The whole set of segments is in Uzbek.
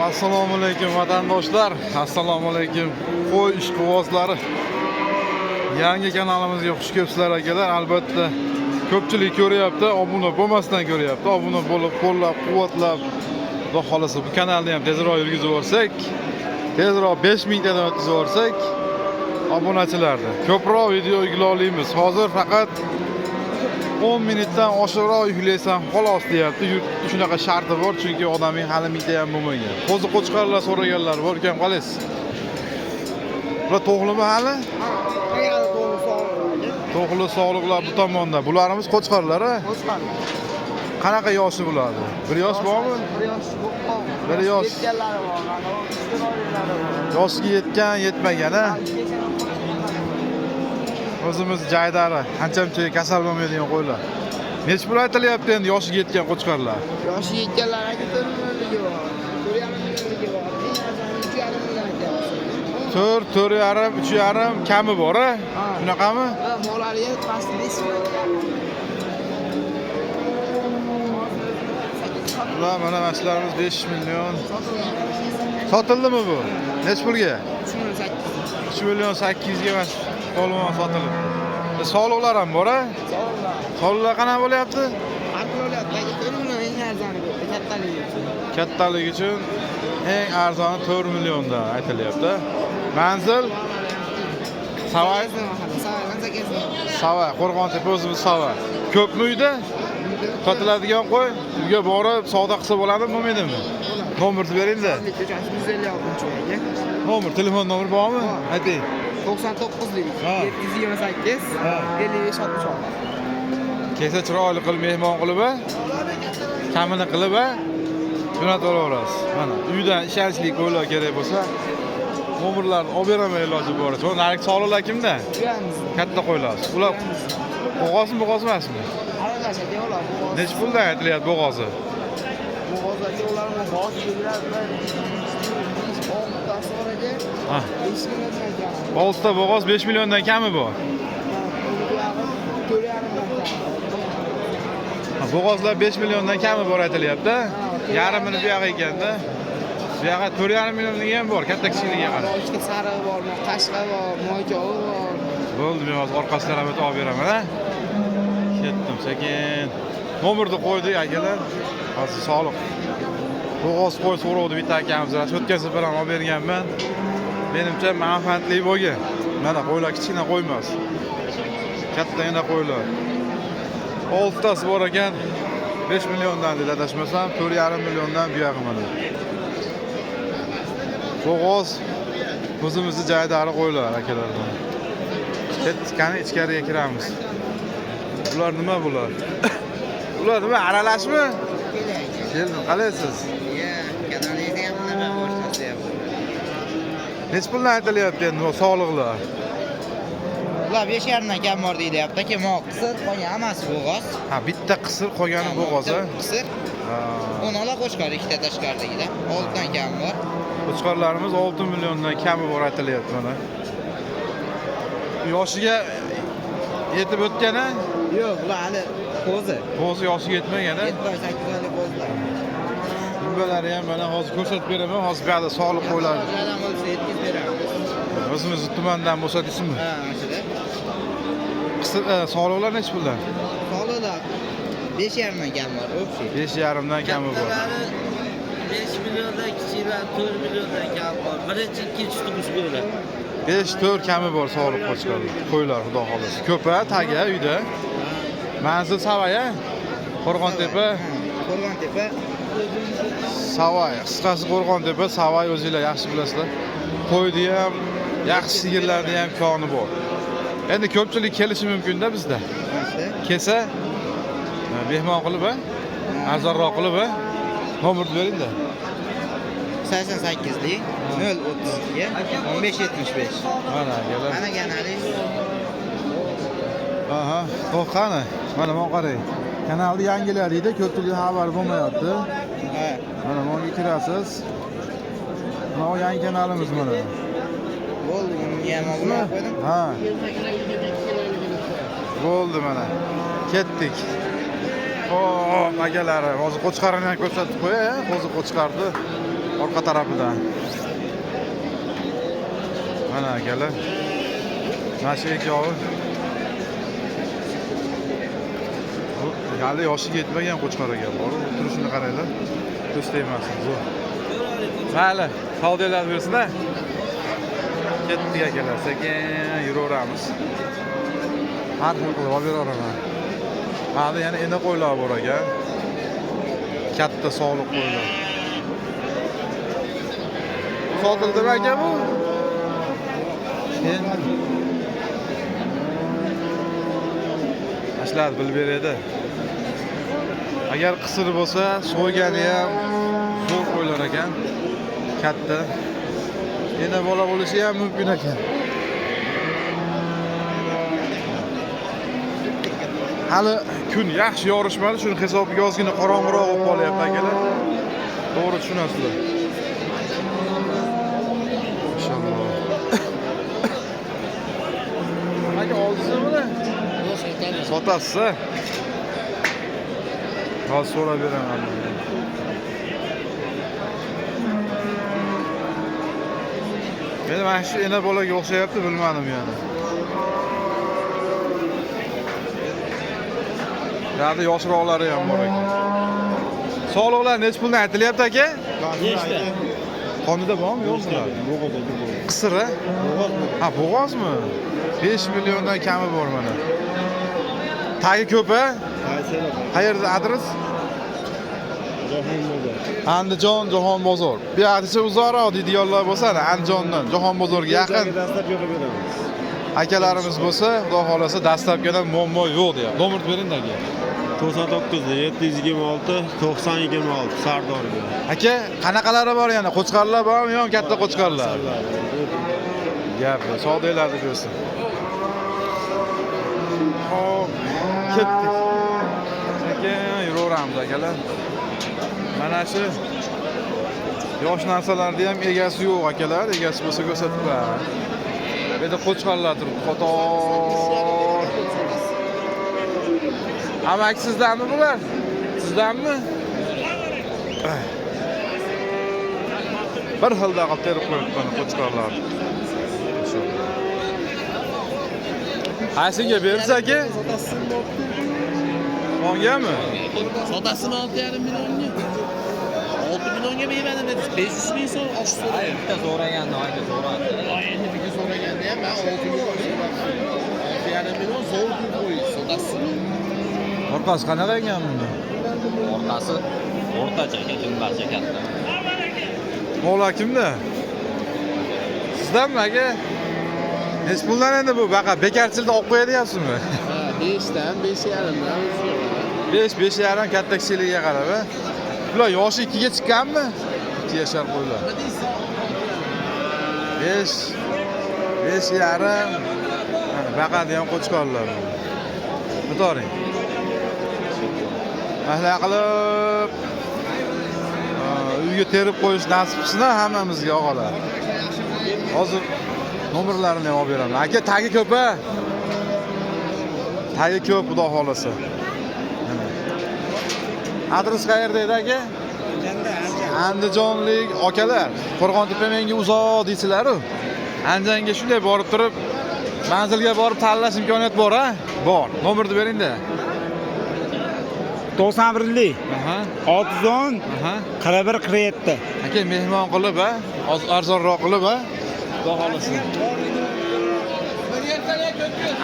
Assalomu alaykum vatandoshlar. Assalomu alaykum qo'y ishqibozlari. Yangi kanalimizga xush kelibsizlar akalar. Albatta ko'pchilik ko'ryapti, obuna bo'lmasdan ko'ryapti. Obuna bo'lib, qo'llab-quvvatlab, xudo xolasa bu kanalni ham tezroq yurgizib yuborsak, tezroq 5000 tadan o'tkazib yuborsak, obunachilarni ko'proq video yuklay olamiz. Hozir faqat 10 minutdan oshiqroq yuklaysan xolos deyapti. Shunaqa sharti bor, chunki odamning hali mingta ham bo'lmagan. Qo'zi qo'chqarlar so'raganlar bor ekan, qalaysiz? Bular to'g'limi hali? To'g'li sog'liqlar bu tomonda. Bularimiz qo'chqarlar-a? Qo'chqarlar. Qanaqa yoshi bo'ladi? 1 yosh bormi? 1 yosh yo'q. 1 yosh. Yetganlari bor, Yoshiga yetgan, yetmagan-a? O'zimiz jaydari, qancha-muncha kasal bo'lmaydigan qo'ylar. Nechta pul aytilyapti endi yoshiga yetgan qo'chqarlar? Yoshiga yetganlar aka 4 millionligi bor. 4,5 millionligi bor. 3,5 million aytyapsiz. 4, 4,5, 3,5 kami bor-a? Shunaqami? Ha, molariga past 5 million. Ular mana mashlarimiz 5 million. Sotildimi bu? Nech pulga? 3 million 800 ga emas, polvon sotilibdi. Soliqlar ham bor-a? Soliqlar qanaqa bo'lyapti? Aql bo'lyapti. 4 million eng arzoni bu, kattaligi uchun. Kattaligi uchun eng arzoni 4 millionda aytilyapti. Manzil Savay, Savay, Qo'rg'ontepa o'zimiz Savay. Ko'pmi uyda? Sotiladigan qo'y, uyga borib savdo qilsa bo'ladimi, bo'lmaydimi? Nomerni bering-da. 156-aka. Nomer, telefon nomeri bormi? Ayting. 99lik 728 55 66. Kelsa chiroyli qilib mehmon qilib-a, kamini qilib-a, jo'natib olaverasiz. Mana uydan ishonchli qo'ylar kerak bo'lsa, nomerlarni olib beraman iloji boricha. Narigi soliqlar kimda? Katta qo'ylar. Ular bo'g'ozmi, bo'g'oz emasmi? Aralash aka ular bo'g'oz. Nech puldan aytilyapti bo'g'ozi? Bo'g'oz aka ularni bo'g'oz belgiladi. 10 bor aka. Ha. 5 milliondan kam. 6 ta bo'g'oz 5 milliondan kami bor. Bo'g'ozlar 5 milliondan kami bor aytilyapti. Yarmini bu yoq ekanda. Bu yoqqa 4,5 millionligi ham bor, katta kichikligiga qarab. Ikkita sariq bor, qashqa bor, mo'yjovi bor. Bo'ldi, men hozir orqasidan ham o'tib olib beraman, ha. Ketdim sekin. Nomerni qo'ydik akalar. Hozir soliq. Bo'g'oz qo'y so'rovdi bitta akamiz. O'tgan safar ham olib berganman. Menimcha manfaatli bo'lgan. Mana qo'ylar kichkina qo'y emas. Kattagina qo'ylar. 6 tasi bor ekan. 5 milliondan dedi adashmasam, 4,5 milliondan bu yoqqa mana. Bo'g'oz o'zimizni jaydari qo'ylar akalar. Qani ichkariga kiramiz. Bular nima bular? Bular nima, aralashmi? Keldim, qalaysiz? Kanalingizda ham nima boshqasi? Nech puldan aytilyapti endi bu soliqlar? Ular 5,5 dan kam bor deyilyapti. Kemoq qisir, qolgan hammasi bo'g'oz. Ha, bitta qisir qolgani bo'g'oz-a? Qisir. Ha. 10 ola qo'chqar, ikkita tashqaridagida. 6 dan kam bor. Qo'chqarlarimiz 6 milliondan kami bor aytilyapti mana. Yoshiga yetib o'tgan-a? Yo'q, ular hali qo'zi. Qo'zi yoshiga yetmagan-a? 7-8 oylik qo'zilar. Bungalari ham mana hozir ko'rsatib beraman. Hozir bu yerda soliq qo'yiladi. Joydan bo'lsa yetkazib beramiz. O'zimiz tumandan bo'lsa deysizmi? Ha, shunday. Qisir soliqlar nech puldan? Soliqlar 5,5 dan kam bor, общий. 5,5 dan kami bor. 5 milliondan kichiklar 4 milliondan kam bor. Birinchi, ikkinchi turmush qo'ylar. 5-4 kami bor soliq qo'ylar, xudo xolasa. Ko'pa, taga uyda. Manzil Savay-a? Qo'rg'ontepa. Qo'rg'ontepa. Savay, qisqasi Qo'rg'ontepa, Savay o'zingizlar yaxshi bilasizlar. Qo'ydi ham, yaxshi sigirlarni ham koni bor. Endi ko'pchilik kelishi mumkin-da bizda. Kelsa, mehmon qilib-a, arzonroq qilib-a, nomerni bering-da. 88lik 032 1575. Mana akalar. Mana kanali. Aha, xo'p qani. Mana men qarang. Kanalni yangilaydi, ko'pchilik xabar bo'lmayapti. Ha. Mana bunga kirasiz. Mana yangi kanalimiz mana. Bo'ldi, uni ham olib qo'ydim. Ha. Bo'ldi mana. Ketdik. Xo'p, akalarim, hozir qo'chqarini ham ko'rsatib qo'yay, hozir qo'chqarni orqa tarafidan. Mana akalar. Mana shu ikkovi. Bu hali yoshiga yetmagan qo'chqor ekan. Bor, turishini qaranglar. Ko'z tegmasin. Zo'r. Mayli, savdolar bersin-a. Ketdik akalar, sekin yuraveramiz. Har xil qilib olib beraveraman. Mana yana ena qo'ylar bor ekan. Katta sog'liq qo'ylar. Sotildimi aka bu? Endi ashlar bilib beradi. Agar qisir bo'lsa, so'ygani ham zo'r qo'ylar ekan. Katta. Ena bola bo'lishi ham mumkin ekan. Hali kun yaxshi yorishmadi, shuni hisobiga ozgina qorong'iroq bo'lib qolyapti akalar. To'g'ri tushunasizlar. Inshaalloh. Aka oldingizmi buni? Sotasiz-a? Hozir so'rab beraman. Men mana shu ena bolaga o'xshayapti, bilmadim yani. Yana yoshroqlari ham bor ekan. Sog'liqlar nech puldan aytilyapti aka? Nechta? Qonida bormi, yo'qmi? Qisir-a? Ha, bo'g'ozmi? 5 milliondan kami bor mana. Tagi ko'p-a? Qayerda adres? Andijon Jahon bozor. Bu yergacha uzoqroq deydiganlar bo'lsa, Andijondan Jahon bozorga yaqin. Dastlab yo'q beramiz. Akalarimiz bo'lsa, xudo xolasa dastlabkidan muammo yo'q deyapti. Nomerni bering-dagi. 99 726 9026 Sardorga. Aka, qanaqalari bor yana? Qo'chqarlar bormi yo katta qo'chqarlar? Gap, savdolarni ko'rsin. Hop, ketdik. Sekin yuraveramiz akalar. Mana shu yosh narsalarni ham egasi yo'q akalar, egasi bo'lsa ko'rsatiblar. Bu yerda qo'chqarlar turibdi, qator. Amak sizdanmi bular? Sizdanmi? Bir xilda qilib terib qo'yibman qo'chqarlar. Qaysiga bersa aka? Mongami? Sotasini 6,5 millionga. 6 millionga bermadim dedi. 500 ming so'm osh so'rayapti. Bitta so'raganda, oyga so'radi. Endi bitta so'raganda ham men 6 million so'radim. 6,5 million zo'r deb qo'ydi. Sotasini. Orqasi qanaqa ekan bunda? Orqasi o'rtacha ekan, dumbacha katta. Mo'la kimda? Sizdanmi aka? Hech puldan endi bu baqa bekarchilikda olib qo'yadiyapsizmi? Ha, 5 dan 5,5 dan 5, 5,5 katta kichikligiga qarab, a? Bular yoshi 2 ga chiqqanmi? 2 yashar qo'ylar. 5, 5,5. Baqadi ham qo'chqorlar. Bitoring. Ahla qilib uyga terib qo'yish nasib qilsin hammamizga og'alar. Hozir nomerlarini ham olib beraman. Aka, tagi ko'p-a? Tagi ko'p, xudo xolasa. Adres qayerda edi aka? Andijonlik akalar. Qo'rg'ontepa menga uzoq deysizlar-ku. Andijonga shunday borib turib, manzilga borib tanlash imkoniyati bor-a? Bor. Nomerni bering-da. 91lik. Aha. 610 Aha. 41 47. Aka, mehmon qilib, a? Arzonroq qilib, a? Xudo xolasa.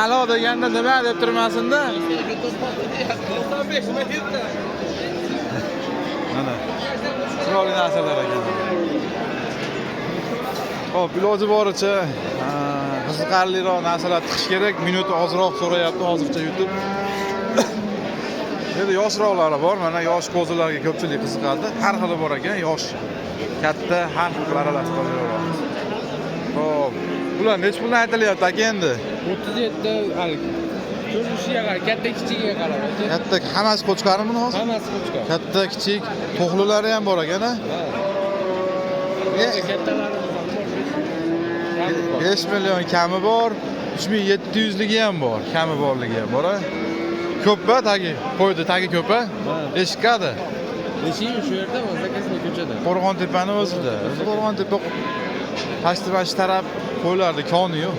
Alo deganda nima deb turmasin-da? 95 metrda. Mana. Chiroyli narsalar ekan. Xo'p, iloji boricha qiziqarliroq narsalar tiqish kerak. Minuti ozroq so'rayapti hozircha YouTube. Endi yoshroqlari bor. Mana yosh qo'zilarga ko'pchilik qiziqadi. Har xili bor ekan, yosh, katta, har xil aralashtirib beramiz. Xo'p, bular nech puldan aytilyapti aka endi? 37 hali. Turmushiga qarab, katta kichigiga qarab. Katta, hammasi qo'chqarmi buni hozir? Hammasi qo'chqor. Katta, kichik, to'qlilari ham bor ekan-a? Kattalarimiz ham bor. 5 million kami bor, 3700 ligi ham bor, kami borligi ham bor-a. Ko'p-a tagi? Qo'ydi tagi ko'p-a? Eshikadi. Nechiyim shu yerda, Zakazniy ko'chada. Qo'rg'ontepani o'zida. Qo'rg'ontepa Tashtibash taraf qo'ylardi koni-yu.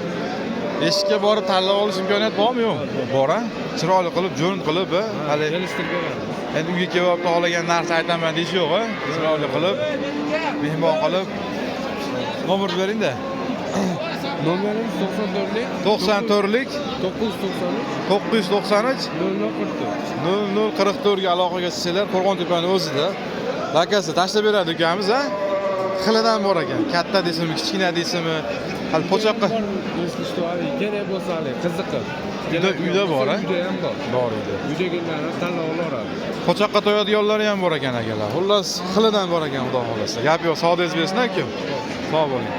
Eshikka borib tanlab olish imkoniyat bormi yo'q? Bor a? Chiroyli qilib, jo'n qilib, hali Kelishtirib beramiz. endi uyga kelib xohlagan narsa aytaman deyish yo'q, a? Chiroyli qilib, mehmon qilib. Nomer bering-da. Nomerimiz 94lik 94lik 993 993 0044. 0044 ga aloqaga chiqsanglar, Qo'rg'ontepani o'zida. Lakasi tashlab beradi ukamiz, a? Xilidan bor ekan. Katta deysizmi, kichkina deysizmi? Hali pochoqqa Kerak bo'lsa qiziqib. uyda bor, a? Uyda ham bor. Bor edi. Uydagilarni tanlab olaveradi. Pochoqqa to'yadiganlari ham bor ekan akalar. Xullas, xilidan bor ekan, xudo xolasa. Gap yo'q, savdongiz bersin aka. Sog' bo'ling.